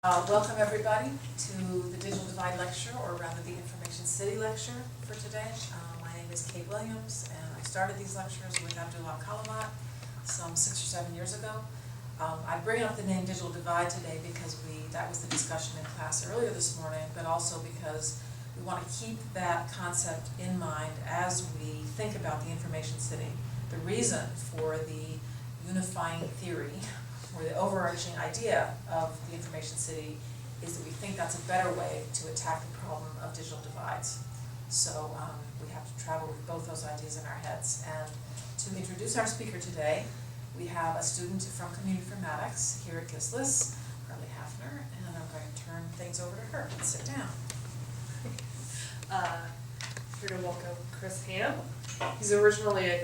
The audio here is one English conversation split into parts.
Welcome everybody to the Digital Divide Lecture, or rather the Information City Lecture for today. My name is Kate Williams, and I started these lectures with Abdul Alkalimat some 6 or 7 years ago. I bring up the name Digital Divide today because that was the discussion in class earlier this morning, but also because we want to keep that concept in mind as we think about the Information City. The reason for the unifying theory, or the overarching idea of the Information City, is that we think that's a better way to attack the problem of digital divides. So we have to travel with both those ideas in our heads. And to introduce our speaker today, we have a student from Informatics here at GSLIS, Carly Hafner, and I'm going to turn things over to her. Let's sit down. Here to welcome Chris Hamb. He's originally a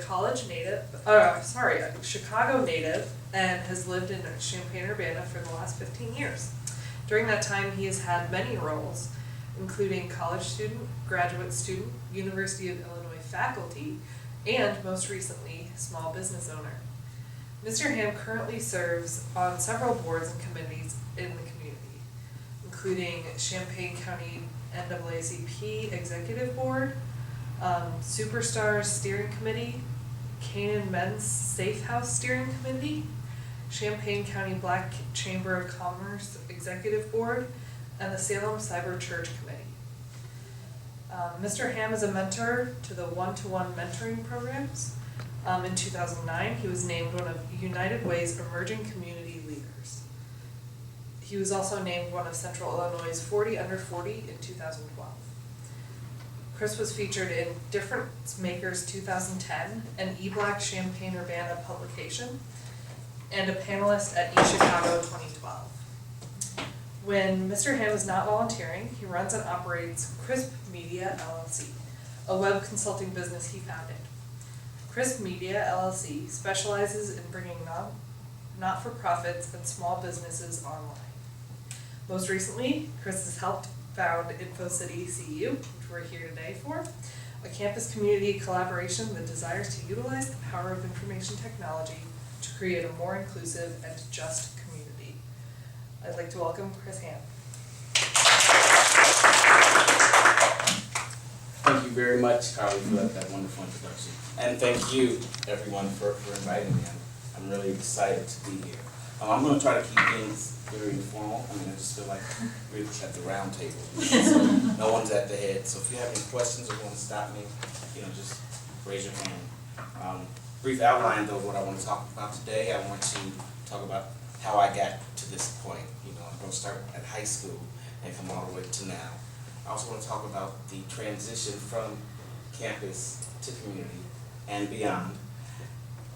Chicago native, and has lived in Champaign-Urbana for the last 15 years. During that time, he has had many roles, including college student, graduate student, University of Illinois faculty, and most recently, small business owner. Mr. Hamb currently serves on several boards and committees in the community, including Champaign County NAACP Executive Board, Superstars Steering Committee, Canaan Men's Safe House Steering Committee, Champaign County Black Chamber of Commerce Executive Board, and the Salem Cyber Church Committee. Mr. Hamb is a mentor to the one-to-one mentoring programs. In 2009, he was named one of United Way's Emerging Community Leaders. He was also named one of Central Illinois' 40 Under 40 in 2012. Chrisp was featured in Difference Makers 2010, an eBlack Champaign-Urbana publication, and a panelist at eChicago 2012. When Mr. Hamb is not volunteering, he runs and operates Chrisp Media LLC, a web consulting business he founded. Chrisp Media LLC specializes in bringing not-for-profits and small businesses online. Most recently, Chris has helped found InfoCityCU, which we're here today for, a campus community collaboration that desires to utilize the power of information technology to create a more inclusive and just community. I'd like to welcome Chris Hamb. Thank you very much, Carly, for that wonderful introduction. And thank you, everyone, for inviting me. I'm really excited to be here. I'm going to try to keep things very informal. I just feel like we're at the round table. So no one's at the head. So if you have any questions or want to stop me, just raise your hand. Brief outline, though, of what I want to talk about today. I want to talk about how I got to this point. I'm going to start at high school and come all the way to now. I also want to talk about the transition from campus to community and beyond.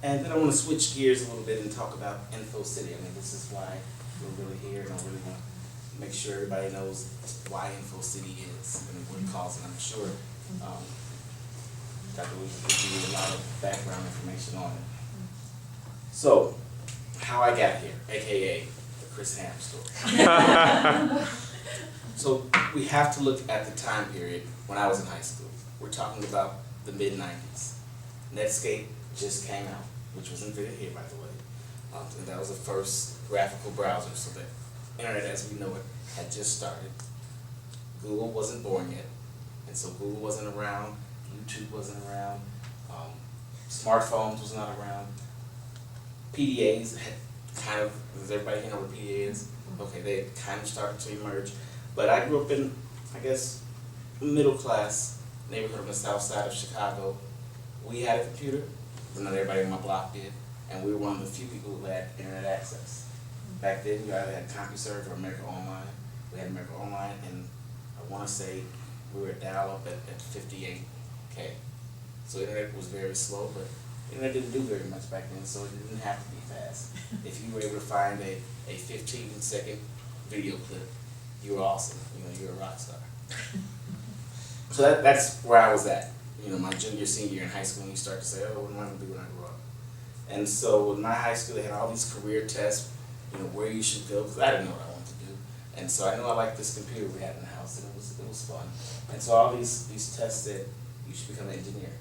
And then I want to switch gears a little bit and talk about InfoCity. This is why we're really here, and I really want to make sure everybody knows why InfoCity is and what it calls it. I'm sure Dr. Williams will give you a lot of background information on it. So, how I got here, aka the Chris Hamb story. So we have to look at the time period when I was in high school. We're talking about the mid-90s. Netscape just came out, which was invented here, by the way. And that was the first graphical browser, so the internet as we know it had just started. Google wasn't born yet, and so Google wasn't around, YouTube wasn't around, smartphones was not around. PDAs had kind of, does everybody here know what PDA is? Okay, they had kind of started to emerge. But I grew up in, middle class neighborhood on the south side of Chicago. We had a computer, but not everybody on my block did, and we were one of the few people who had internet access. Back then, you either had CompuServe or America Online. We had America Online, and I want to say we were dial-up at 58K. So internet was very slow, but internet didn't do very much back then, so it didn't have to be fast. If you were able to find a 15-second video clip, you were awesome. You're a rock star. So that's where I was at. My junior, senior year in high school, and you start to say, oh, what am I going to do when I grow up? And so in my high school, they had all these career tests, where you should go, because I didn't know what I wanted to do. And so I knew I liked this computer we had in the house, and it was fun. And so all these tests said, you should become an engineer.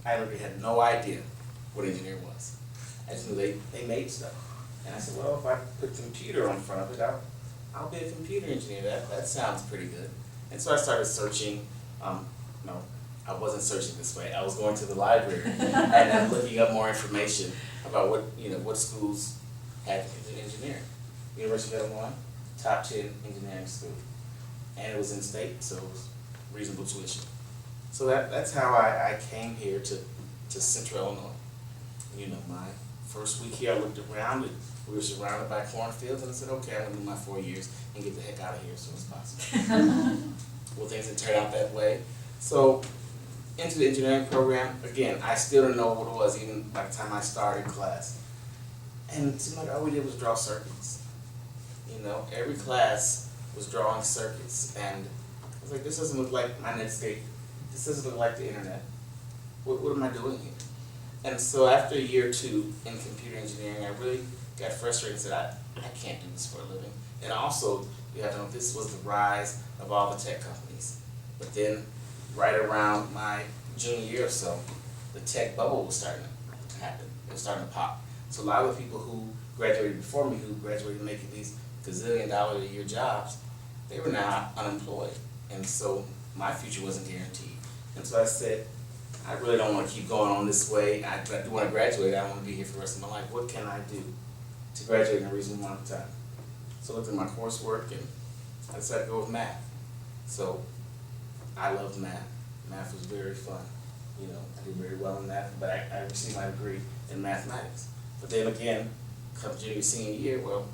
I literally had no idea what an engineer was. I just knew they made stuff. And I said, well, if I put the computer on front of it, I'll be a computer engineer, that sounds pretty good. And so I started searching, no, I wasn't searching this way, I was going to the library and looking up more information about what schools had computer engineering. University of Illinois, top 10 engineering school. And it was in state, so it was reasonable tuition. So that's how I came here to Central Illinois. My first week here, I looked around and we were surrounded by cornfields, and I said, okay, I'm gonna do my 4 years and get the heck out of here as soon as possible. Well, things didn't turn out that way. So, into the engineering program, again, I still didn't know what it was even by the time I started class. And it seemed like all we did was draw circuits. Every class was drawing circuits, and I was like, this doesn't look like my Netscape. This doesn't look like the internet. What am I doing here? And so after a year or two in computer engineering, I really got frustrated and said, I can't do this for a living. And also, you have to know, this was the rise of all the tech companies. But then, right around my junior year or so, the tech bubble was starting to happen. It was starting to pop. So a lot of the people who graduated before me, who graduated making these gazillion-dollar a year jobs, they were now unemployed. And so my future wasn't guaranteed. And so I said, I really don't want to keep going on this way. I do want to graduate. I want to be here for the rest of my life. What can I do to graduate in a reasonable amount of time? So I looked at my coursework and I decided to go with math. So I loved math. Math was very fun. I did very well in that, but I received my degree in mathematics. But then again, come junior, senior year, well,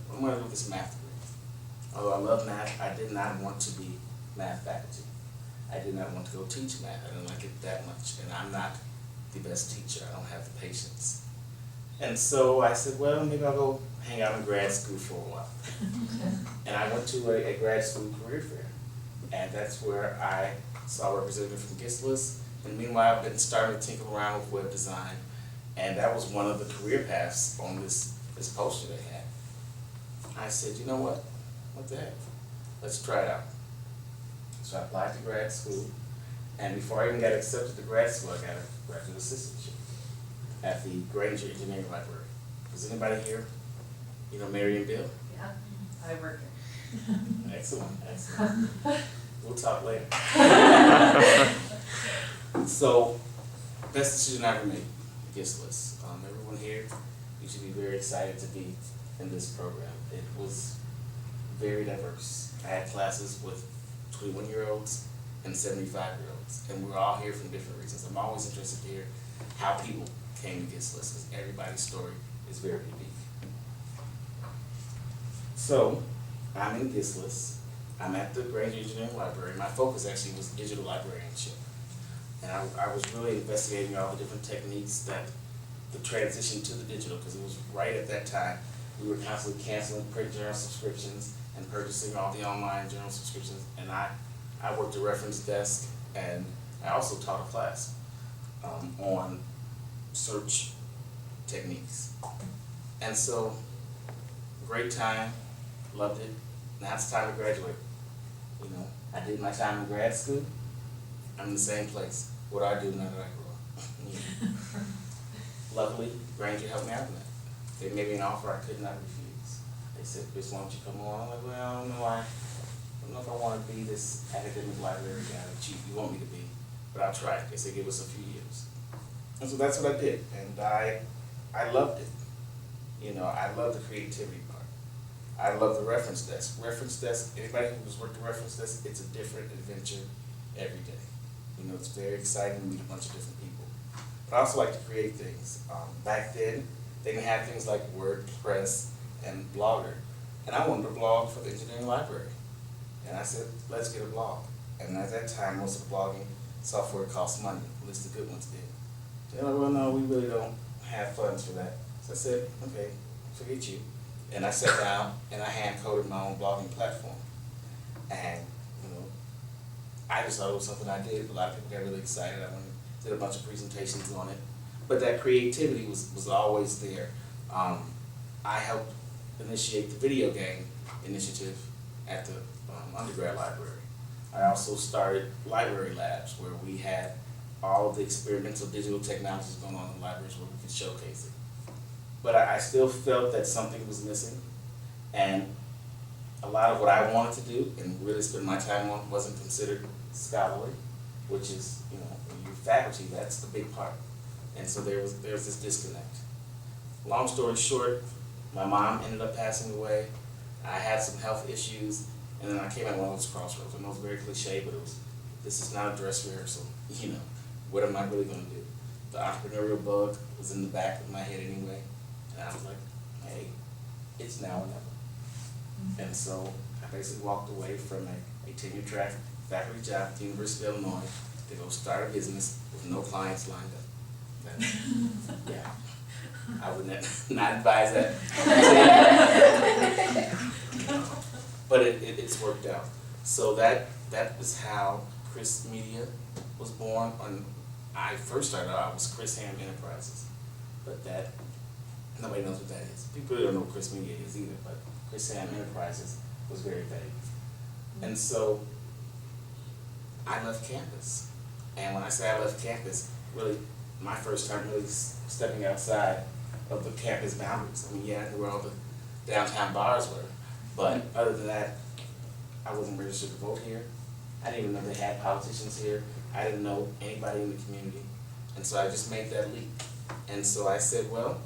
what am I going to do with this math degree? Although I love math, I did not want to be math faculty. I did not want to go teach math. I didn't like it that much, and I'm not the best teacher. I don't have the patience. And so I said, well, maybe I'll go hang out in grad school for a while. And I went to a grad school career fair, and that's where I saw a representative from GISLIS, and meanwhile I've been starting to tinker around with web design, and that was one of the career paths on this poster they had. I said, you know what the heck, let's try it out. So I applied to grad school, and before I even got accepted to grad school, I got a graduate assistantship at the Granger Engineering Library. Does anybody here, Mary and Bill? Yeah, I work here. Excellent. We'll talk later. So, best decision I ever made, GISLIS. Everyone here, you should be very excited to be in this program. It was very diverse. I had classes with 21-year-olds and 75-year-olds, and we're all here for different reasons. I'm always interested to hear how people came to GISLIS, because everybody's story is very unique. So, I'm in GISLIS. I'm at the Granger Engineering Library. My focus actually was digital librarianship. And I was really investigating all the different techniques that the transition to the digital, because it was right at that time. We were constantly canceling print journal subscriptions and purchasing all the online journal subscriptions. And I worked a reference desk, and I also taught a class on search techniques. And so, great time, loved it. Now it's time to graduate. I did my time in grad school. I'm in the same place. What do I do now that I grow up? Luckily, Granger helped me out with that. They made me an offer I could not refuse. They said, Chris, why don't you come on? I'm like, well, I don't know if I want to be this academic library guy that you want me to be, but I'll try it. They said, give us a few years. And so that's what I did, and I loved it. I love the creativity part. I love the reference desk. Reference desk, anybody who's worked a reference desk, it's a different adventure every day. It's very exciting to meet a bunch of different people. But I also like to create things. Back then, they didn't have things like WordPress and Blogger. And I wanted to blog for the engineering library. And I said, let's get a blog. And at that time, most of the blogging software cost money, at least the good ones did. They're like, well, no, we really don't have funds for that. So I said, okay, forget you. And I sat down and I hand-coded my own blogging platform. And, I just thought it was something I did. A lot of people got really excited. I did a bunch of presentations on it. But that creativity was always there. I helped initiate the video game initiative at the undergrad library. I also started library labs where we had all of the experimental digital technologies going on in the libraries where we could showcase it. But I still felt that something was missing, and a lot of what I wanted to do and really spend my time on wasn't considered scholarly, which is, you know, when you're faculty, that's the big part. And so there's this disconnect. Long story short, my mom ended up passing away. I had some health issues, and then I came at one of those crossroads. I know it's very cliche, but this is not a dress rehearsal. You know, what am I really going to do? The entrepreneurial bug was in the back of my head anyway, and I was like, hey, it's now or never. And so I basically walked away from a tenure track faculty job at the University of Illinois to go start a business with no clients lined up. Yeah, I would not advise that. But it's worked out. So that was how Chrisp Media was born. When I first started out, I was Chris Hamb Enterprises, but that nobody knows what that is. People really don't know what Chrisp Media is either, but Chris Hamb Enterprises was very vague. And so I left campus. And when I say I left campus, really my first time really stepping outside of the campus boundaries. I mean, yeah, I knew where all the downtown bars were, but other than that, I wasn't registered to vote here. I didn't even know they had politicians here. I didn't know anybody in the community. And so I just made that leap. And so I said, well,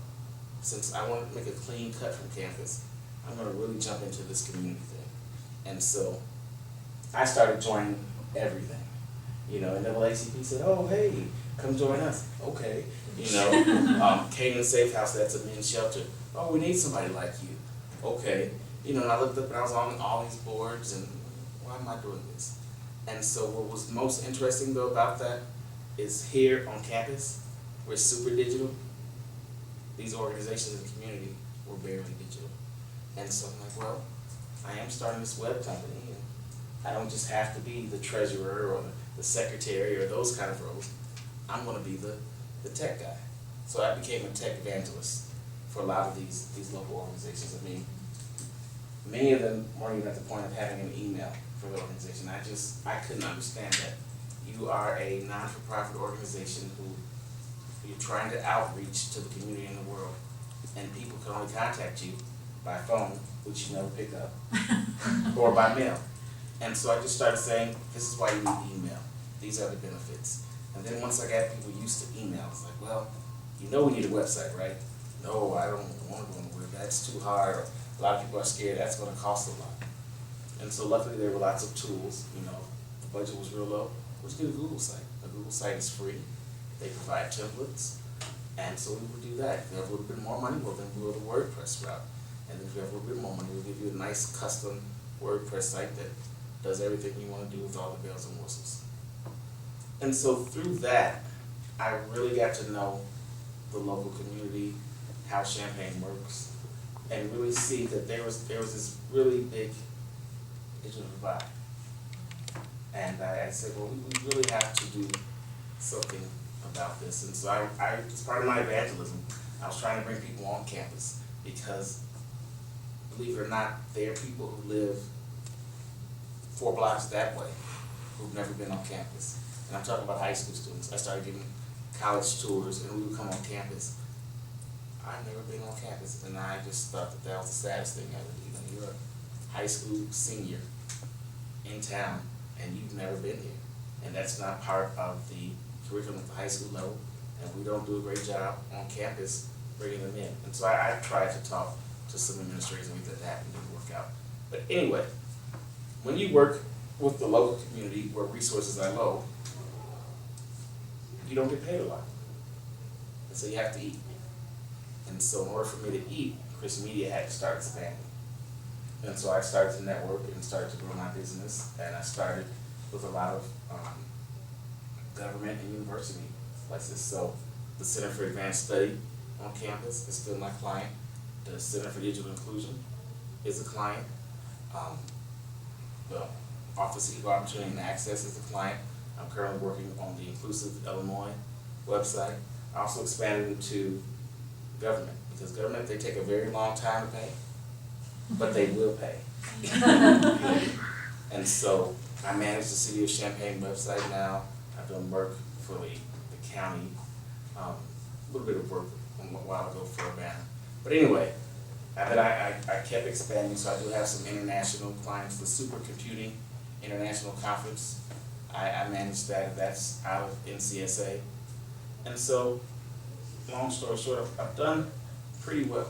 since I want to make a clean cut from campus, I'm going to really jump into this community thing. And so I started joining everything. You know, NAACP said, oh, hey, come join us. Okay. You know, Canaan Safe House, that's a men's shelter. Oh, we need somebody like you. Okay. You know, and I looked up and I was on all these boards and why am I doing this? And so what was most interesting though about that is here on campus, we're super digital. These organizations in the community were barely digital. And so I'm like, well, I am starting this web company and I don't just have to be the treasurer or the secretary or those kind of roles. I'm going to be the tech guy. So I became a tech evangelist for a lot of these local organizations. I mean, many of them weren't even at the point of having an email for the organization. I couldn't understand that. You are a non-for-profit organization who you're trying to outreach to the community in the world, and people can only contact you by phone, which you never pick up, or by mail. And so I just started saying, this is why you need email. These are the benefits. And then once I got people used to email, it's like, well, you know we need a website, right? No, I don't want to go on the web. That's too hard. Or a lot of people are scared. That's going to cost a lot. And so luckily there were lots of tools. You know, the budget was real low. Let's get a Google site. A Google site is free. They provide templates. And so we would do that. If you have a little bit more money, well, then we'll go the WordPress route. And if you have a little bit more money, we'll give you a nice custom WordPress site that does everything you want to do with all the bells and whistles. And so through that, I really got to know the local community, how Champaign works, and really see that there was this really big digital divide. And I said, well, we really have to do something about this. And so I as part of my evangelism, I was trying to bring people on campus because, believe it or not, there are people who live 4 blocks that way who've never been on campus. And I'm talking about high school students. I started giving college tours and we would come on campus. I've never been on campus and I just thought that was the saddest thing ever. You know, you're a high school senior in town and you've never been here. And that's not part of the curriculum at the high school level, and we don't do a great job on campus bringing them in. And so I tried to talk to some administrators and make that happen, didn't work out. But anyway, when you work with the local community where resources are low, you don't get paid a lot. And so you have to eat. And so in order for me to eat, Chrisp Media had to start expanding. And so I started to network and started to grow my business, and I started with a lot of government and university places. So the Center for Advanced Study on campus is still my client. The Center for Digital Inclusion is a client. The Office of Equal Opportunity and Access is a client. I'm currently working on the Inclusive Illinois website. I also expanded into government, because government, they take a very long time to pay, but they will pay. And so I manage the City of Champaign website now. I've done work for the county, a little bit of work a while ago for Urbana. But anyway, And then I kept expanding, so I do have some international clients. The Supercomputing International Conference, I manage that, and that's out of NCSA. And so, long story short, I've done pretty well.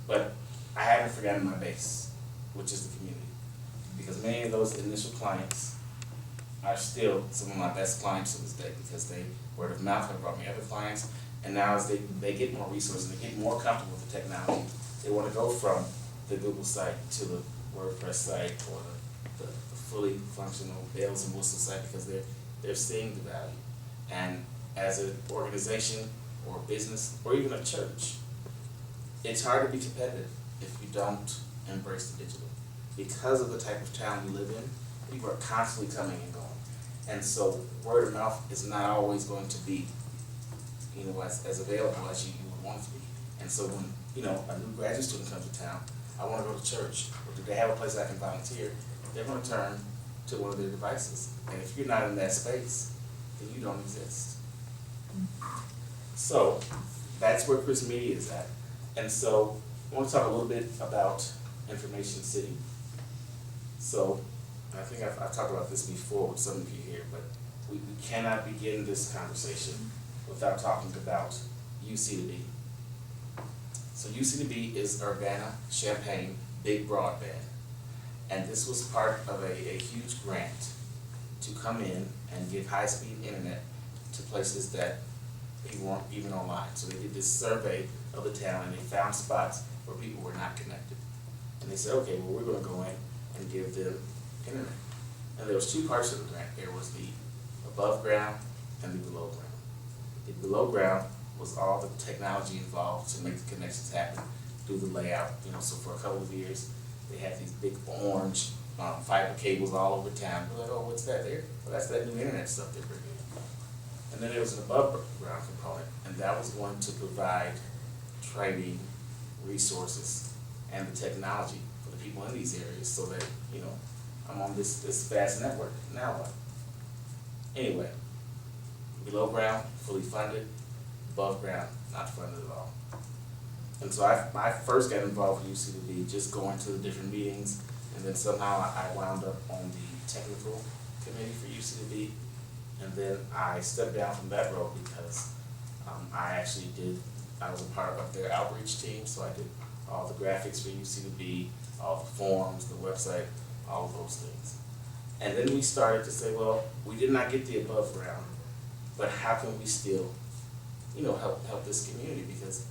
But I haven't forgotten my base, which is the community. Because many of those initial clients are still some of my best clients to this day, because they, word of mouth, have brought me other clients. And now as they get more resources, they get more comfortable with the technology, they want to go from the Google site to the WordPress site or the fully functional bells and whistles site, because they're seeing the value. And as an organization or a business or even a church, it's hard to be competitive if you don't embrace the digital. Because of the type of town we live in, people are constantly coming and going. And so word of mouth is not always going to be, as available as you would want it to be. And so when, a new graduate student comes to town, I want to go to church, or do they have a place I can volunteer? They're going to turn to one of their devices. And if you're not in that space, then you don't exist. So that's where Chrisp Media is at. And so I want to talk a little bit about Information City. So I think I've talked about this before with some of you here, but we cannot begin this conversation without talking about UC2B. So UC2B is Urbana-Champaign Big Broadband. And this was part of a huge grant to come in and give high-speed internet to places that people weren't even online. So they did this survey of the town, and they found spots where people were not connected. And they said, okay, well, we're going to go in and give them internet. And there was two parts of the grant. There was the above ground and the below ground. The below ground was all the technology involved to make the connections happen, do the layout. So for a couple of years, they had these big orange fiber cables all over town. We're like, oh, what's that there? Well, that's that new internet stuff they're bringing in. And then there was an above ground component, and that was going to provide training, resources, and the technology for the people in these areas, so that, I'm on this fast network. Now what? Anyway, below ground, fully funded. Above ground, not funded at all. And so I first got involved with UC2B, just going to the different meetings, and then somehow I wound up on the technical committee for UC2B, and then I stepped down from that role because I was a part of their outreach team, so I did all the graphics for UC2B, all the forms, the website, all of those things. And then we started to say, well, we did not get the above ground, but how can we still, help this community, because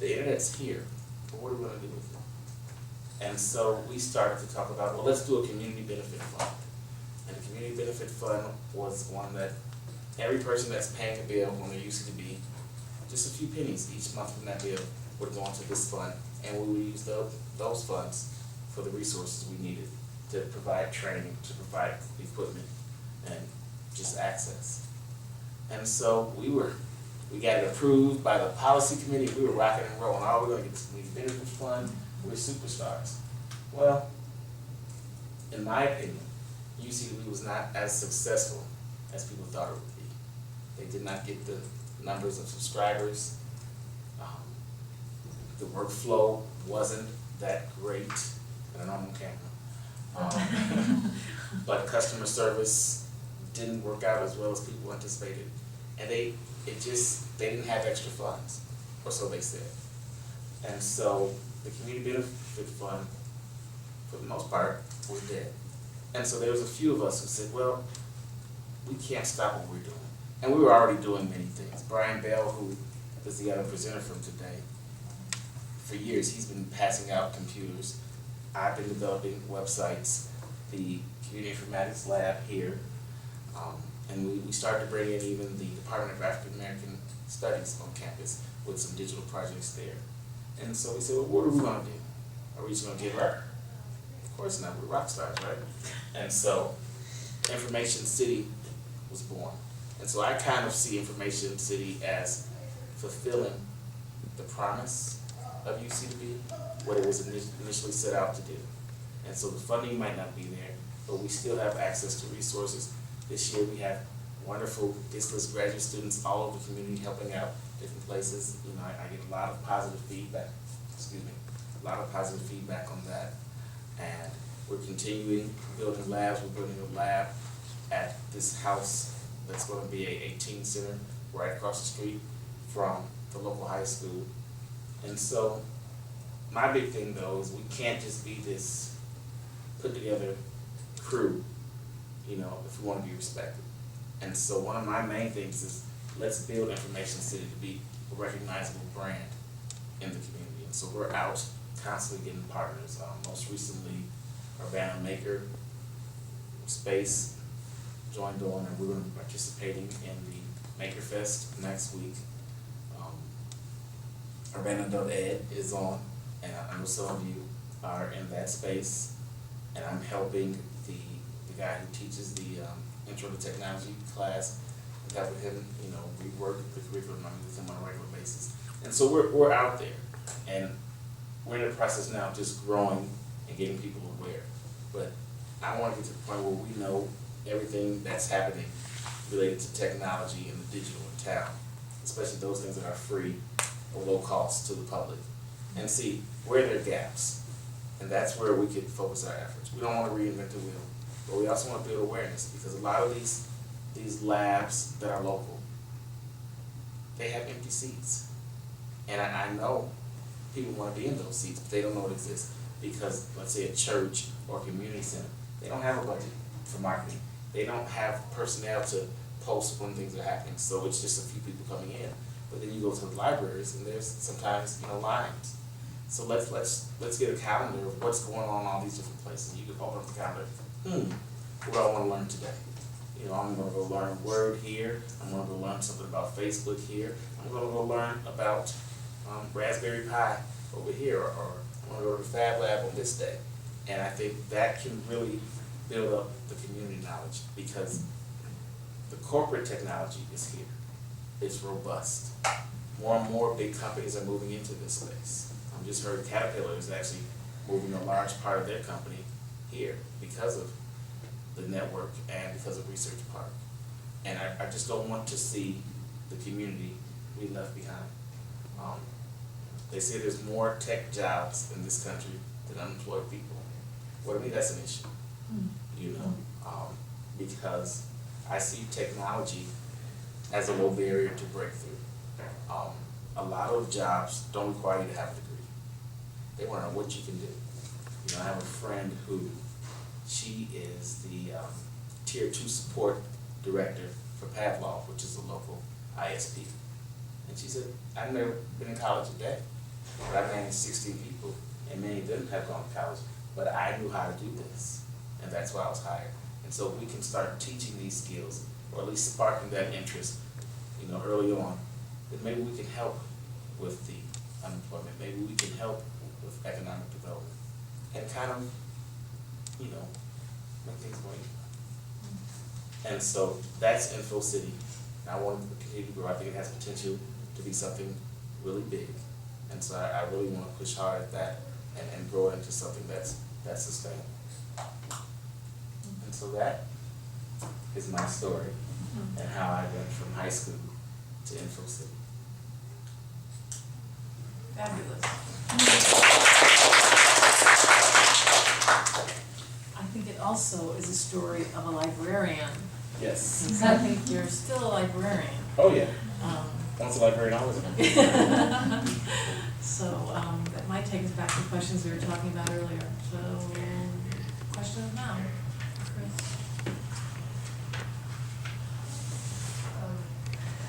the internet's here, but what are we going to do with it? And so we started to talk about, well, let's do a community benefit fund. And the community benefit fund was one that every person that's paying a bill on their UC2B, just a few pennies each month from that bill would go into this fund, and we would use those funds for the resources we needed to provide training, to provide equipment, and just access. And so we got it approved by the policy committee. We were rocking and rolling. Oh, we're going to get this community benefits fund. We're superstars. Well, in my opinion, UCB was not as successful as people thought it would be. They did not get the numbers of subscribers. The workflow wasn't that great. I don't know, I'm on camera. But customer service didn't work out as well as people anticipated. And they didn't have extra funds, or so they said. And so the community benefit fund, for the most part, was dead. And so there was a few of us who said, well, we can't stop what we're doing. And we were already doing many things. Brian Bell, who is the other presenter from today, for years he's been passing out computers. I've been developing websites, the Community Informatics Lab here, and we started to bring in even the Department of African American Studies on campus with some digital projects there. And so we said, well, what are we going to do? Are we just going to give up? Of course not, we're rock stars, right? And so Information City was born. And so I kind of see Information City as fulfilling the promise of UCB, what it was initially set out to do. And so the funding might not be there, but we still have access to resources. This year we have wonderful ISLIS graduate students all over the community helping out different places. I get a lot of positive feedback, a lot of positive feedback on that. And we're continuing building labs. We're building a lab at this house that's going to be a teen center right across the street from the local high school. And so my big thing though is we can't just be this put together crew, you know, if we want to be respected. And so one of my main things is let's build Information City to be a recognizable brand in the community. And so we're out constantly getting partners. Most recently, Urbana Maker Space joined on, and we're going to be participating in the Maker Fest next week. Urbana.ed is on, and I know some of you are in that space, and I'm helping the guy who teaches the Intro to Technology class, and helping him, you know, rework the curriculum. I meet with him on a regular basis. And so we're out there, and we're in the process now of just growing and getting people aware. But I want to get to the point where we know everything that's happening related to technology and the digital in town, especially those things that are free or low cost to the public, and see where there are gaps. And that's where we could focus our efforts. We don't want to reinvent the wheel, but we also want to build awareness, because a lot of these labs that are local, they have empty seats. And I know people want to be in those seats, but they don't know it exists, because let's say a church or a community center, they don't have a budget for marketing. They don't have personnel to post when things are happening, so it's just a few people coming in. But then you go to the libraries and there's sometimes, you know, lines. So let's get a calendar of what's going on in all these different places. You can open up the calendar. What do I want to learn today? You know, I'm going to go learn Word here. I'm going to go learn something about Facebook here. I'm going to go learn about Raspberry Pi over here, or I'm going to go to the Fab Lab on this day. And I think that can really build up the community knowledge, because the corporate technology is here. It's robust. More and more big companies are moving into this space. I just heard Caterpillar is actually moving a large part of their company here because of the network and because of Research Park. And I just don't want to see the community be left behind. They say there's more tech jobs in this country than unemployed people. Well, to me, that's an issue, you know, because I see technology as a low barrier to breakthrough. A lot of jobs don't require you to have a degree. They want to know what you can do. You know, I have a friend who, she is the Tier 2 support director for Pavlov, which is a local ISP. And she said, I've never been in college a day, but I managed 16 people, and many of them have gone to college, but I knew how to do this, and that's why I was hired. And so we can start teaching these skills, or at least sparking that interest, you know, early on, then maybe we can help with the unemployment, maybe we can help with economic development, and kind of, you know, make things more easy. And so that's InfoCity. I want to continue to grow. I think it has potential to be something really big. And so I really want to push hard at that and grow it into something that's sustainable. And so that is my story and how I went from high school to InfoCity. Fabulous. I think it also is a story of a librarian. Yes. Because I think you're still a librarian. Oh yeah. Um, Once a librarian, always a librarian. So that might take us back to questions we were talking about earlier. So, questions now, Chris?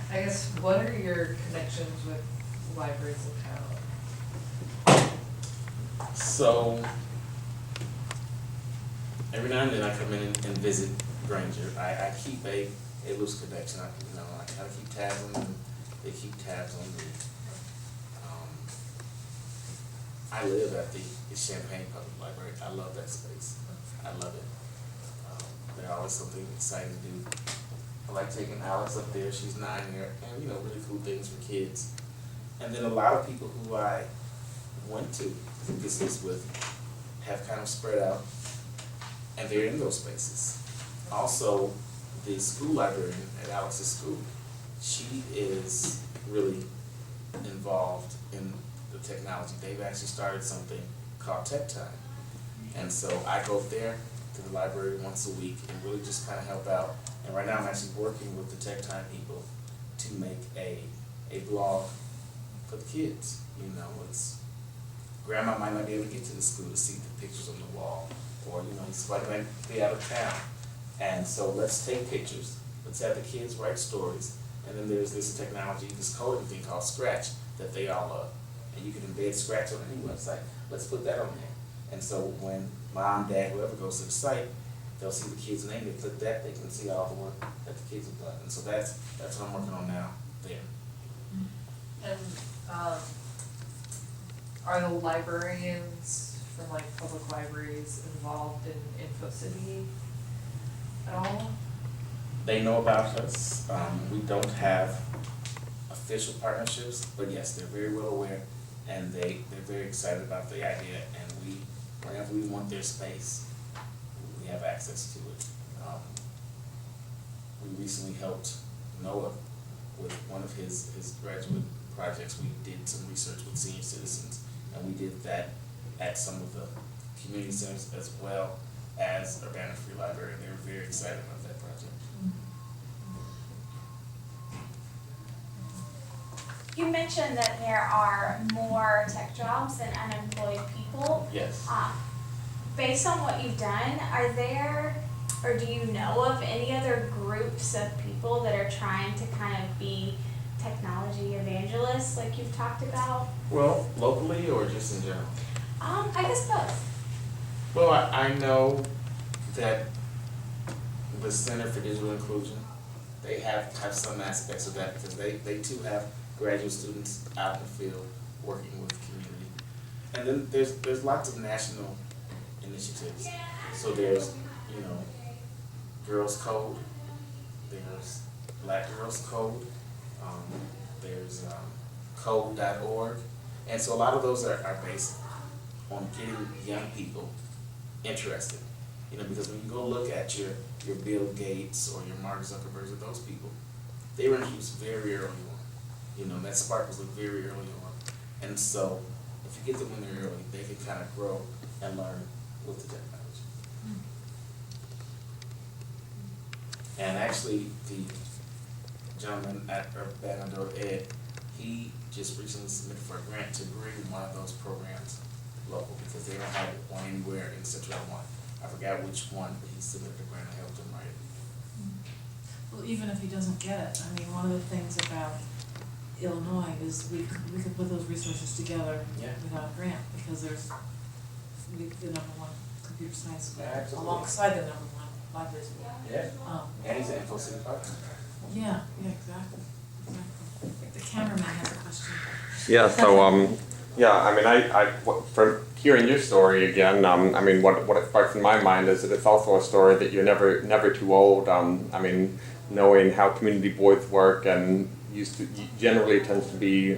I guess, what are your connections with libraries in town? So every now and then I come in and visit Granger. I keep a loose connection. I kind of keep tabs on them. They keep tabs on me. I live at the Champaign Public Library. I love that space. I love it. There's always something exciting to do. I like taking Alex up there. She's 9 here, and really cool things for kids. And then a lot of people who I went to business with have kind of spread out, and they're in those spaces. Also, the school librarian at Alex's school, she is really involved in the technology. They've actually started something called Tech Time. And so I go there to the library once a week and really just kind of help out. And right now I'm actually working with the Tech Time people to make a blog for the kids. You know, it's grandma might not be able to get to the school to see the pictures on the wall, or you know, somebody might be out of town. And so let's take pictures. Let's have the kids write stories. And then there's this technology, this coding thing called Scratch that they all love. And you can embed Scratch on any website. Let's put that on there. And so when mom, dad, whoever goes to the site, they'll see the kid's name, they click that, they can see all the work that the kids have done. And so that's what I'm working on now there. And are the librarians from like public libraries involved in InfoCity at all? They know about us. We don't have official partnerships, but yes, they're very well aware, and they're very excited about the idea, and whenever we want their space, we have access to it. We recently helped Noah with one of his graduate projects. We did some research with senior citizens, and we did that at some of the community centers as well as Urbana Free Library, and they were very excited about that project. You mentioned that there are more tech jobs than unemployed people. Yes. Based on what you've done, are there, or do you know of any other groups of people that are trying to kind of be technology evangelists like you've talked about? Well, locally or just in general? I guess both. Well, I know that the Center for Digital Inclusion, they have some aspects of that because they too have graduate students out in the field working with the community. And then there's lots of national initiatives. So there's, you know, Girls Code, there's Black Girls Code, there's code.org. And so a lot of those are based on getting young people interested. You know, because when you go look at your Bill Gates or your Mark Zuckerbergs or those people, they were introduced very early on. You know, that spark was very early on. And so if you get them when they're early, they can kind of grow and learn with the technology. And actually, the gentleman at Urbana-Ed, he just recently submitted for a grant to bring one of those programs local because they don't have one anywhere in Central Illinois. I forgot which one, but he submitted a grant. I helped him write it. Well, even if he doesn't get it, I mean, one of the things about Illinois is we could put those resources together without a grant, because there's the number one computer science school alongside the number one library school. Yeah. And he's an InfoCity partner. Yeah, exactly. The cameraman has a question. Yeah, so, I mean, from hearing your story again, I mean, what it sparks in my mind is that it's also a story that you're never too old. I mean, knowing how community boards work and generally tends to be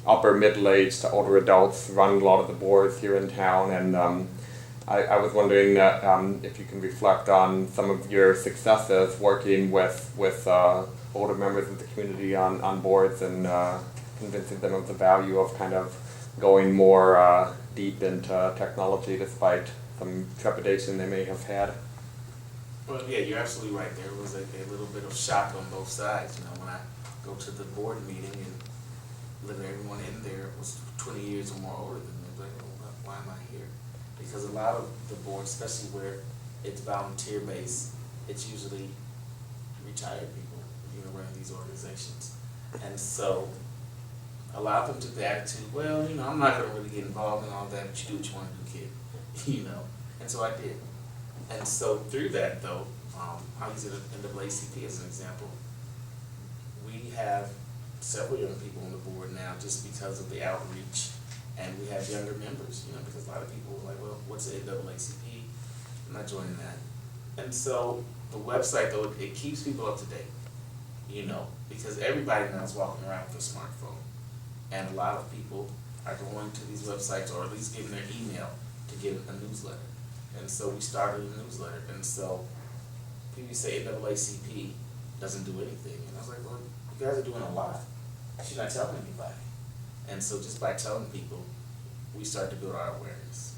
upper middle-aged to older adults run a lot of the boards here in town, and I was wondering if you can reflect on some of your successes working with older members of the community on boards and convincing them of the value of kind of going more deep into technology despite some trepidation they may have had. Well, yeah, you're absolutely right. There was a little bit of shock on both sides. You know, when I go to the board meeting and literally everyone in there was 20 years or more older than me, like, oh, why am I here? Because a lot of the boards, especially where it's volunteer based, it's usually retired people, you know, running these organizations. And so a lot of them took the attitude, well, you know, I'm not going to really get involved in all that, but you do what you want to do, kid. You know, and so I did. And so through that, though, I'll use the NAACP as an example. We have several young people on the board now just because of the outreach, and we have younger members, you know, because a lot of people are like, well, what's the NAACP? I'm not joining that. And so the website, though, it keeps people up to date, you know, because everybody now is walking around with a smartphone. And a lot of people are going to these websites or at least giving their email to get a newsletter. And so we started a newsletter. And so people say NAACP doesn't do anything. And I was like, well, you guys are doing a lot. You're not telling anybody. And so just by telling people, we start to build our awareness.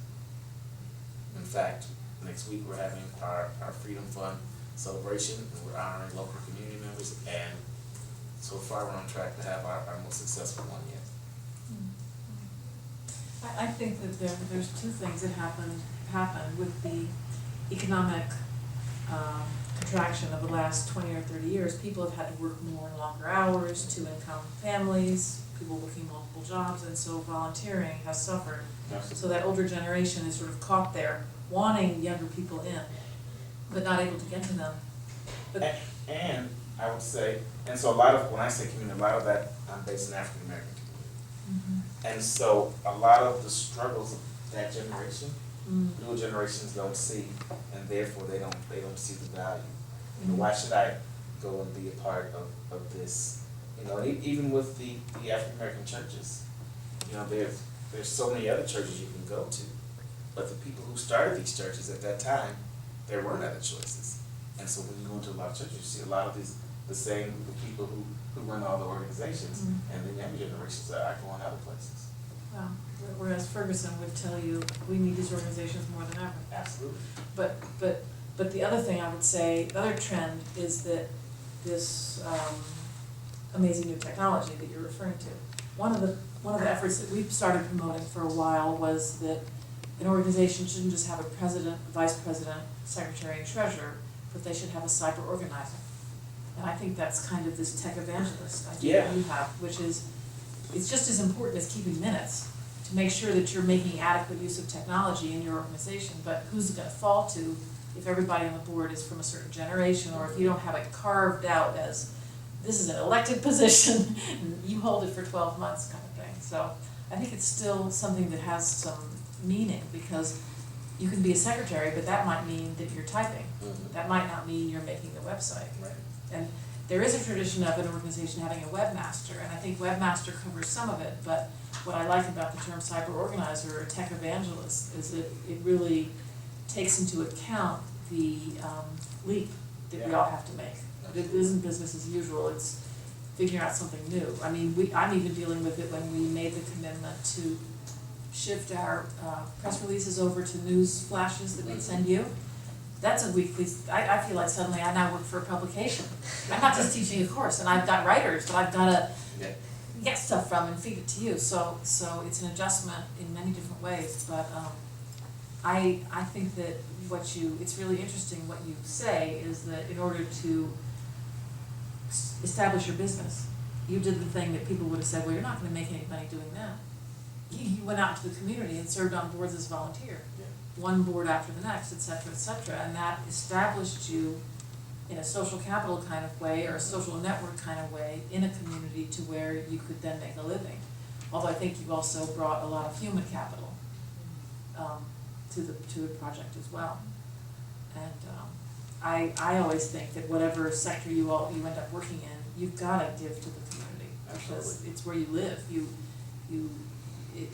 In fact, next week we're having our Freedom Fund celebration, and we're honoring local community members, and so far we're on track to have our most successful one yet. I think that there's two things that happened with the economic contraction of the last 20 or 30 years. People have had to work more and longer hours, two-income families, people working multiple jobs, and so volunteering has suffered. So that older generation is sort of caught there, wanting younger people in, but not able to get to them. But And I would say, and so a lot of, when I say community, a lot of that, I'm based in African American community. And so a lot of the struggles of that generation, newer generations don't see, and therefore they don't see the value. You know, why should I go and be a part of this? You know, and even with the African American churches, you know, there's so many other churches you can go to, but the people who started these churches at that time, there weren't other choices. And so when you go into a lot of churches, you see a lot of the same group of people who run all the organizations, and the younger generations are going other places. Wow. Whereas Ferguson would tell you, we need these organizations more than ever. Absolutely. But the other thing I would say, the other trend is that this amazing new technology that you're referring to. One of the efforts that we've started promoting for a while was that an organization shouldn't just have a president, vice president, secretary, and treasurer, but they should have a cyber organizer. And I think that's kind of this tech evangelist idea that you have, which is, it's just as important as keeping minutes to make sure that you're making adequate use of technology in your organization, but who's it gonna fall to if everybody on the board is from a certain generation, or if you don't have it carved out as, this is an elected position, and you hold it for 12 months kind of thing. So I think it's still something that has some meaning, because you can be a secretary, but that might mean that you're typing. That might not mean you're making the website. Right. And there is a tradition of an organization having a webmaster, and I think webmaster covers some of it, but what I like about the term cyber organizer or tech evangelist is that it really takes into account the leap that we all have to make. It isn't business as usual, it's figuring out something new. I mean, I'm even dealing with it when we made the commitment to shift our press releases over to news flashes that we'd send you. That's a weekly, I feel like suddenly I now work for a publication. I'm not just teaching a course, and I've got writers that I've gotta get stuff from and feed it to you. So it's an adjustment in many different ways, but I think that it's really interesting what you say is that in order to establish your business, you did the thing that people would have said, well, you're not gonna make any money doing that. You went out to the community and served on boards as a volunteer. One board after the next, et cetera, and that established you in a social capital kind of way or a social network kind of way in a community to where you could then make a living. Although I think you also brought a lot of human capital to the project as well. And I always think that whatever sector you end up working in, you've got to give to the community. Because it's where you live.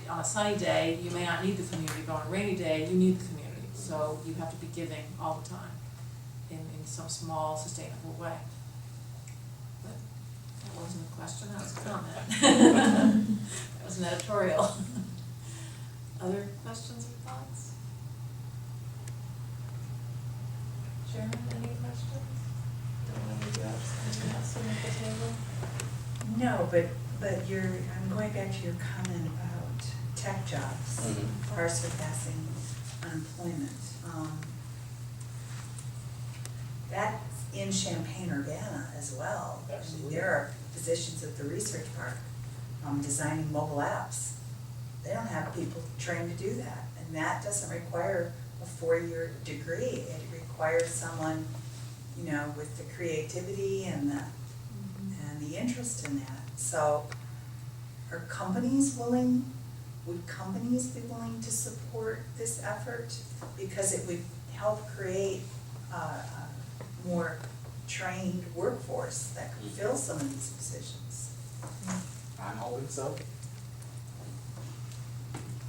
On a sunny day, you may not need the community, but on a rainy day, you need the community. So you have to be giving all the time in some small, sustainable way. But that wasn't a question, that was a comment. That was an editorial. Other questions or thoughts? Sharon, any questions? Don't want to leave you out, anything else at the table? No, but I'm going back to your comment about tech jobs far surpassing unemployment. That's in Champaign-Urbana as well. Absolutely. I mean, there are positions at the research park designing mobile apps. They don't have people trained to do that, and that doesn't require a 4-year degree. It requires someone, with the creativity and the interest in that. So, would companies be willing to support this effort? Because it would help create a more trained workforce that could fill some of these positions. I'm hoping so.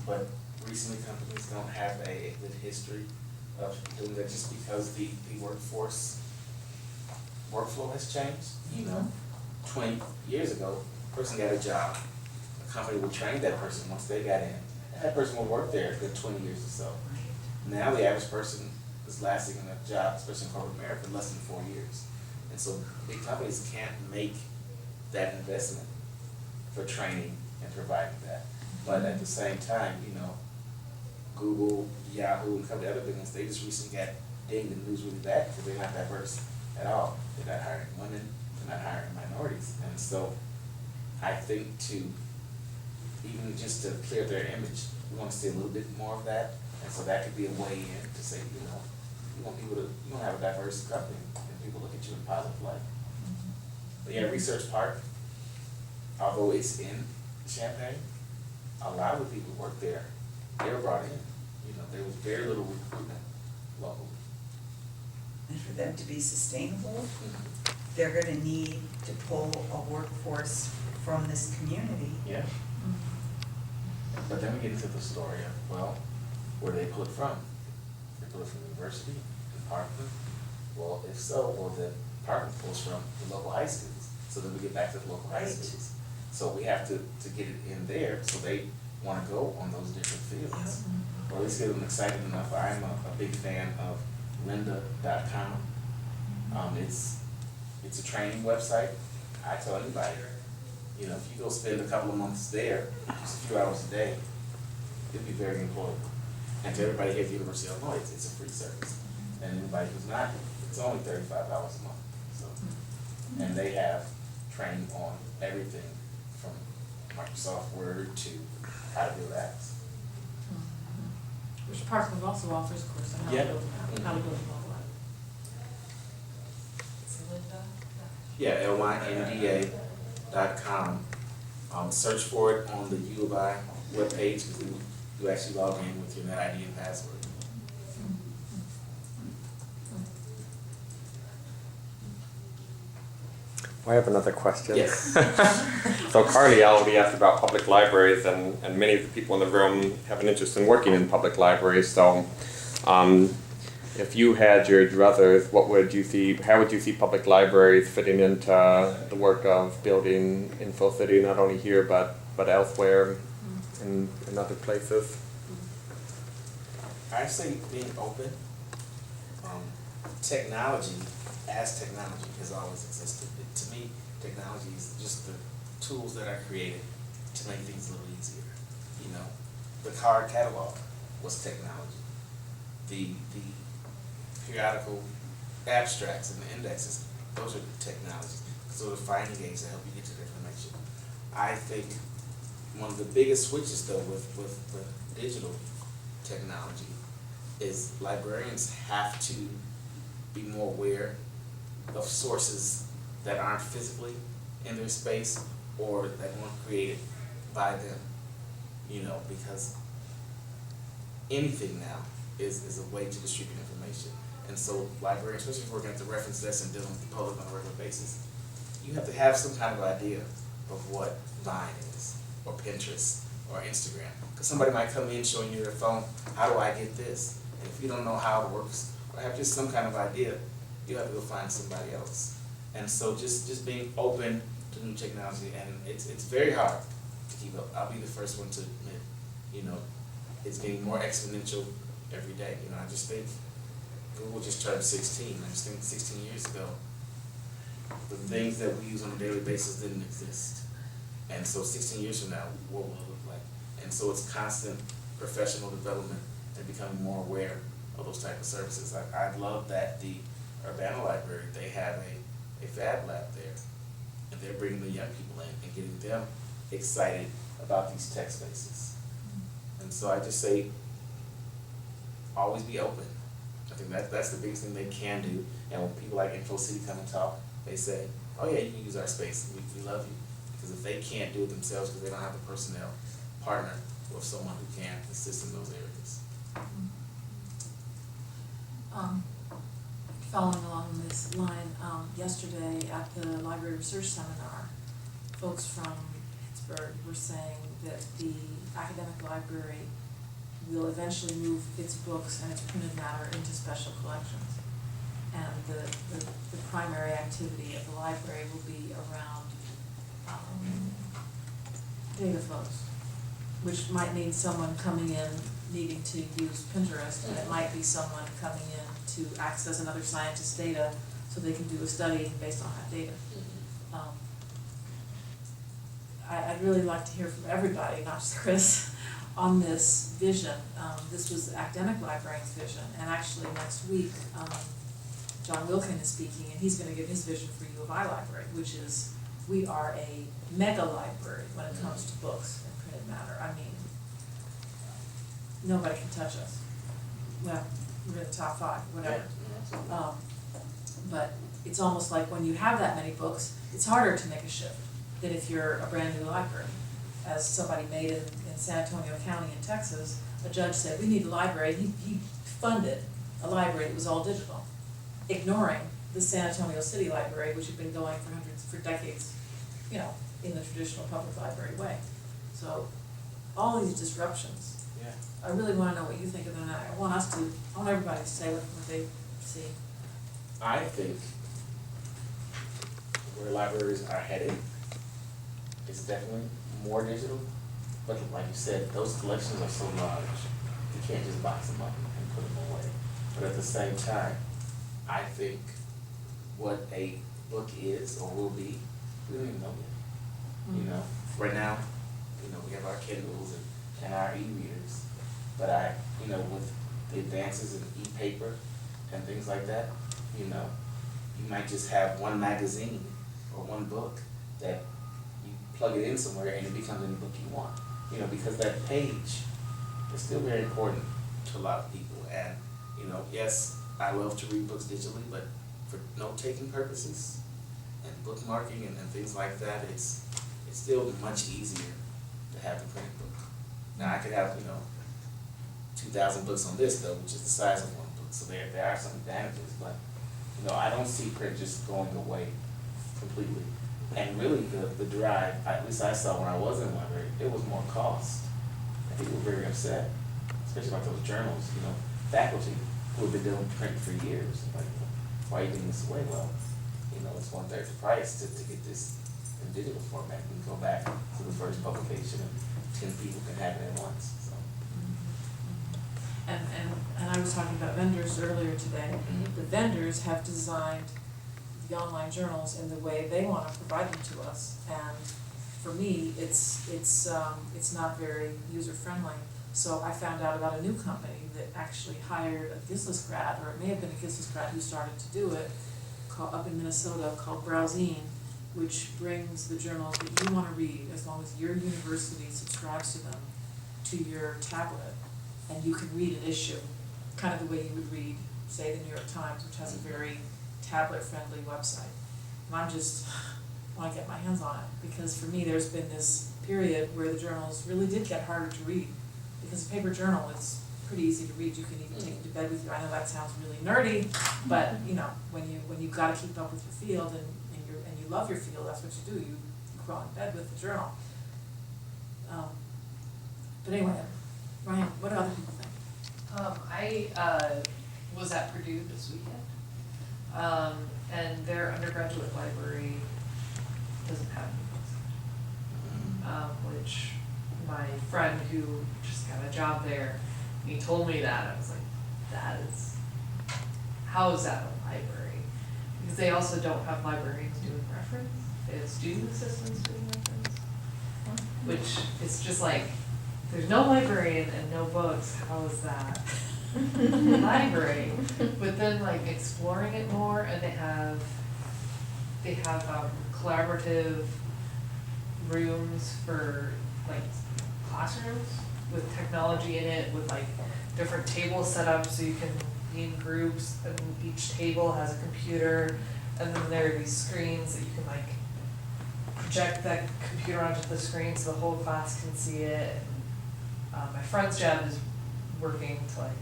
But recently companies don't have a good history of doing that just because the workflow has changed. 20 years ago, a person got a job, a company will train that person once they got in. And that person will work there for 20 years or so. Now the average person is lasting in a job, especially in corporate America, less than 4 years. And so big companies can't make that investment for training and providing that. But at the same time, you know, Google, Yahoo, and a couple of other businesses, they just recently got dinged in the news really bad because they're not diverse at all. They're not hiring women, they're not hiring minorities. And so I think even just to clear their image, we want to see a little bit more of that. And so that could be a way in to say, you know, you want to have a diverse company and people look at you in a positive light. But yeah, Research Park, although it's in Champaign, a lot of the people who work there, they were brought in. You know, there was very little recruitment locally. And for them to be sustainable, they're gonna need to pull a workforce from this community. Yeah. But then we get into the story of, well, where do they pull it from? They pull it from the university, department? Well, if so, well then department pulls from the local high schools. So then we get back to the local high Right. schools. So we have to get it in there so they wanna go on those different fields. Or at least get them excited enough. I'm a big fan of lynda.com. It's a training website. I tell anybody, you know, if you go spend a couple of months there, just a few hours a day, you'll be very employable. And to everybody here at the University of Illinois, it's a free service. And anybody who's not, it's only $35 a month. So, and they have training on everything from Microsoft Word to how to build apps. Which Parkland also offers a course on how Yeah. to build a mobile app. Yeah, lynda.com. Search for it on the U of I webpage because you actually log in with your NetID and password. I have another question. Yes. So Carly already asked about public libraries, and many of the people in the room have an interest in working in public libraries. So if you had your druthers, how would you see public libraries fitting into the work of building InfoCity, not only here but elsewhere in other places? I say being open. Technology has always existed. To me, technology is just the tools that are created to make things a little easier. You know, the card catalog was technology. The periodical abstracts and the indexes, those are technologies. So the finding aids that help you get to the information. I think one of the biggest switches though with digital technology is librarians have to be more aware of sources that aren't physically in their space or that weren't created by them, you know, because anything now is a way to distribute information. And so librarians, especially if we're working at the reference desk and dealing with the public on a regular basis, you have to have some kind of idea of what Vine is, or Pinterest, or Instagram. Because somebody might come in showing you their phone, how do I get this? And if you don't know how it works, or have just some kind of idea, you have to go find somebody else. And so just being open to new technology, and it's very hard to keep up. I'll be the first one to admit, you know, it's getting more exponential every day. You know, I just think Google just turned 16. I just think 16 years ago, the things that we use on a daily basis didn't exist. And so 16 years from now, what will it look like? And so it's constant professional development and becoming more aware of those type of services. I love that the Urbana Library, they have a Fab Lab there, and they're bringing the young people in and getting them excited about these tech spaces. And so I just say, always be open. I think that's the biggest thing they can do. And when people like InfoCity come and talk, they say, oh yeah, you can use our space, we love you. Because if they can't do it themselves because they don't have the personnel, partner with someone who can assist in those areas. Following along this line, yesterday at the library research seminar, folks from Pittsburgh were saying that the academic library will eventually move its books and its printed matter into special collections. And the primary activity of the library will be around data flows, which might mean someone coming in needing to use Pinterest, and it might be someone coming in to access another scientist's data so they can do a study based on that data. I'd really like to hear from everybody, not just Chris, on this vision. This was the academic librarian's vision, and actually next week, John Wilkin is speaking, and he's gonna give his vision for U of I Library, which is, we are a mega library when it comes to books and printed matter. I mean, nobody can touch us. Well, we're in the top 5, whatever. But it's almost like when you have that many books, it's harder to make a shift than if you're a brand new library. As somebody made in San Antonio County in Texas, a judge said, we need a library. He funded a library that was all digital, ignoring the San Antonio City Library, which had been going for decades, you know, in the traditional public library way. So all these disruptions, Yeah. I really wanna know what you think of them, and I want everybody to say what they see. I think where libraries are headed is definitely more digital, but like you said, those collections are so large, you can't just box them up and put them away. But at the same time, I think what a book is or will be, we don't even know yet. You know, right now, you know, we have our Kindles and our e-readers, but with the advances in e-paper and things like that, you know, you might just have one magazine or one book that you plug it in somewhere and it becomes any book you want. You know, because that page is still very important to a lot of people. And, you know, yes, I love to read books digitally, but for note-taking purposes and bookmarking and things like that, it's still much easier to have the printed book. Now I could have, 2,000 books on this though, which is the size of one book. So there are some advantages, but I don't see print just going away completely. And really the drive, at least I saw when I was in the library, it was more cost. And people were very upset, especially about those journals, faculty who have been doing print for years. Like, why are you giving this away? Well, it's 1/3 the price to get this in digital format. You can go back to the first publication and 10 people can have it at once. So. And I was talking about vendors earlier today. The vendors have designed the online journals in the way they want to provide them to us, and for me, it's not very user friendly. So I found out about a new company that actually hired a Gislis grad, or it may have been a Gislis grad who started to do it, up in Minnesota, called Browsine, which brings the journals that you want to read, as long as your university subscribes to them, to your tablet, and you can read an issue, kind of the way you would read, say, the New York Times, which has a very tablet-friendly website. And I want to get my hands on it, because for me, there's been this period where the journals really did get harder to read, because a paper journal is pretty easy to read. You can even take it to bed with you. I know that sounds really nerdy, but when you got to keep up with your field and you love your field, that's what you do. You crawl in bed with the journal. But anyway, Ryan, what do other people think? I was at Purdue this weekend, and their undergraduate library doesn't have any books, which my friend who just got a job there, he told me that. I was like, how is that a library? Because they also don't have librarians doing reference, they have student assistants doing reference, which is just like, there's no librarian and no books, how is that a library? But then like exploring it more, and they have collaborative rooms for like classrooms with technology in it, with like different tables set up so you can be in groups, and each table has a computer, and then there are these screens that you can like project that computer onto the screen so the whole class can see it. My friend's job is working to like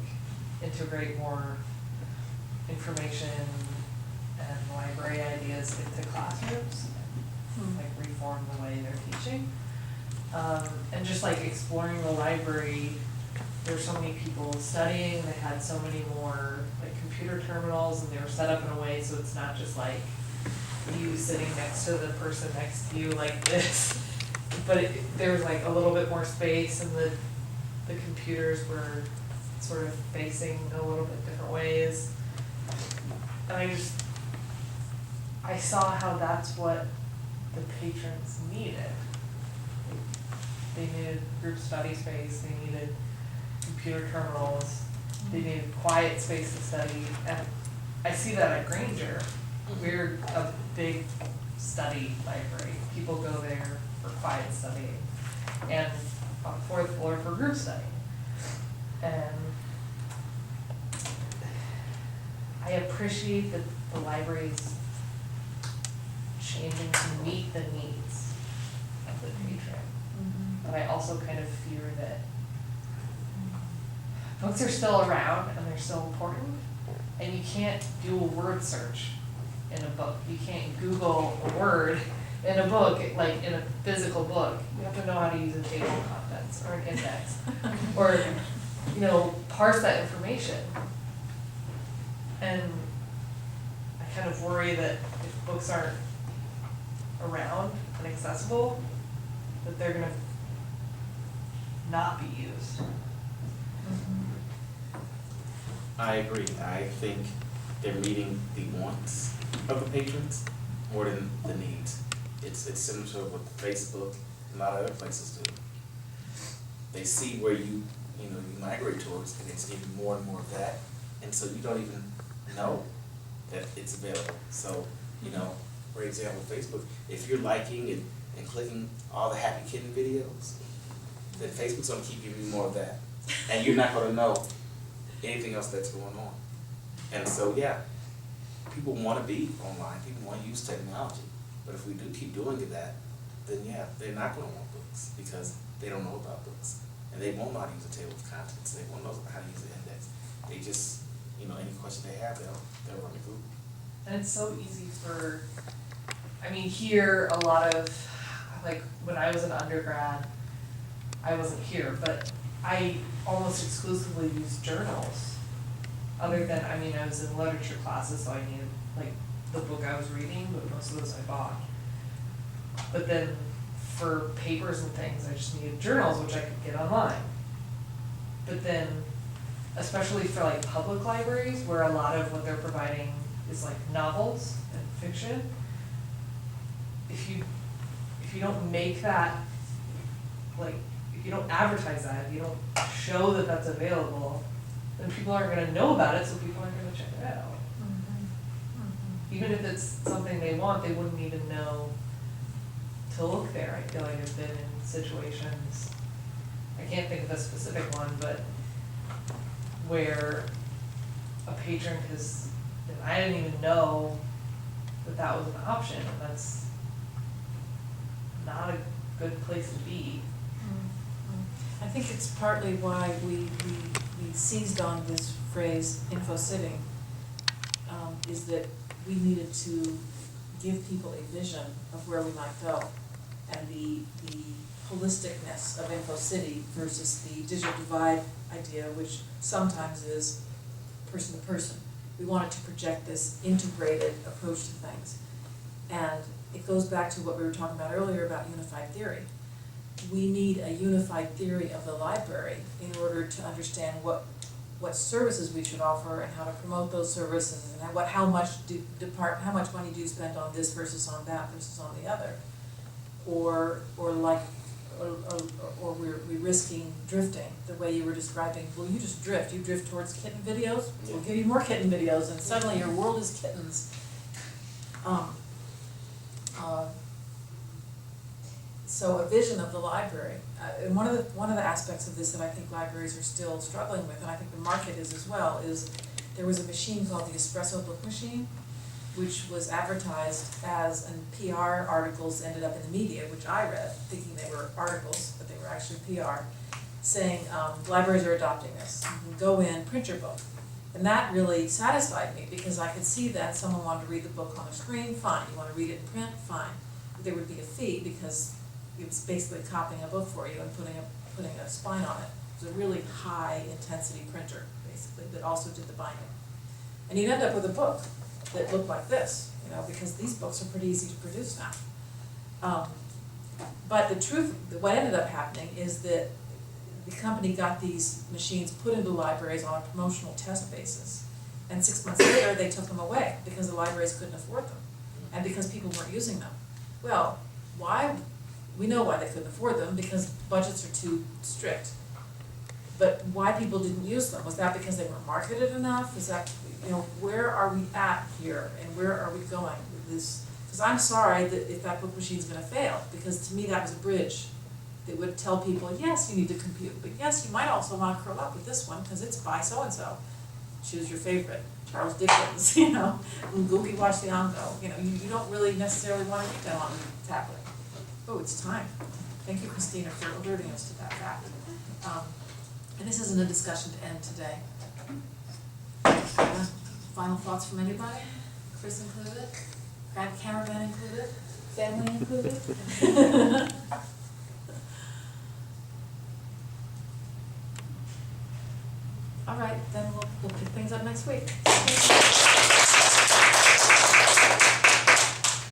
integrate more information and library ideas into classrooms, like reform the way they're teaching. And just like exploring the library, there's so many people studying, they had so many more like computer terminals, and they were set up in a way so it's not just like you sitting next to the person next to you like this. but there was like a little bit more space, and the computers were sort of facing a little bit different ways. And I saw how that's what the patrons needed. They needed group study space, they needed computer terminals, they needed quiet space to study, and I see that at Granger. We're a big study library, people go there for quiet studying, and on the fourth floor for group study. And I appreciate that the library's changing to meet the needs of the patron. But I also kind of fear that books are still around and they're still important, and you can't do a word search in a book. You can't Google a word in a book, like in a physical book. You have to know how to use a table of contents or an index, or, you know, parse that information. And I kind of worry that if books aren't around and accessible, that they're gonna not be used. I agree. I think they're meeting the wants of the patrons more than the needs. It's similar to what Facebook and a lot of other places do. They see where you migrate towards, and it's giving more and more of that, and so you don't even know that it's available. So, for example, Facebook, if you're liking and clicking all the happy kitten videos, then Facebook's gonna keep giving you more of that, and you're not gonna know anything else that's going on. And so, yeah, people wanna be online, people wanna use technology, but if we do keep doing that, then yeah, they're not gonna want books, because they don't know about books, and they won't know how to use a table of contents, they won't know how to use an index. They just, any question they have, they'll run to Google. And it's so easy here a lot of, like, when I was an undergrad, I wasn't here, but I almost exclusively used journals. Other than, I was in literature classes, so I needed, like, the book I was reading, but most of those I bought. But then for papers and things, I just needed journals, which I could get online. But then, especially for like public libraries, where a lot of what they're providing is like novels and fiction, if you don't make that, like, if you don't advertise that, if you don't show that that's available, then people aren't gonna know about it, so people aren't gonna check it out. Even if it's something they want, they wouldn't even know to look there. I feel like I've been in situations, I can't think of a specific one, but where a patron has, I didn't even know that that was an option, and that's not a good place to be. I think it's partly why we seized on this phrase infocity, is that we needed to give people a vision of where we might go, and the holisticness of InfoCity versus the digital divide idea, which sometimes is person to person. We wanted to project this integrated approach to things. And it goes back to what we were talking about earlier about unified theory. We need a unified theory of the library in order to understand what services we should offer and how to promote those services, and how much money do you spend on this versus on that versus on the other, or we're risking drifting the way you were describing. Well, you just drift. You drift towards kitten videos. We'll give you more kitten videos, and suddenly your world is kittens. So a vision of the library, and one of the aspects of this that I think libraries are still struggling with, and I think the market is as well, is there was a machine called the espresso book machine, which was advertised as, and PR articles ended up in the media, which I read, thinking they were articles, but they were actually PR, saying libraries are adopting this. You can go in, print your book. And that really satisfied me, because I could see that someone wanted to read the book on the screen, fine. You want to read it in print, fine. But there would be a fee, because it was basically copying a book for you and putting a spine on it. It was a really high intensity printer, basically, that also did the binding. And you'd end up with a book that looked like this, because these books are pretty easy to produce now. But the truth, what ended up happening is that the company got these machines put into libraries on a promotional test basis. And 6 months later, they took them away because the libraries couldn't afford them and because people weren't using them. Well, why? We know why they couldn't afford them, because budgets are too strict. But why people didn't use them? Was that because they weren't marketed enough? Is that, where are we at here and where are we going with this? Because I'm sorry that if that book machine's gonna fail, because to me that was a bridge that would tell people, yes, you need to compute, but yes, you might also wanna curl up with this one, because it's by so-and-so. Choose your favorite, Charles Dickens, Googie Watch the Ongo, you don't really necessarily wanna read that on a tablet. Oh, it's time. Thank you, Christina, for alerting us to that fact. And this isn't a discussion to end today. Final thoughts from anybody? Chris included? Grand caravan included? Family included? All right, then we'll pick things up next week.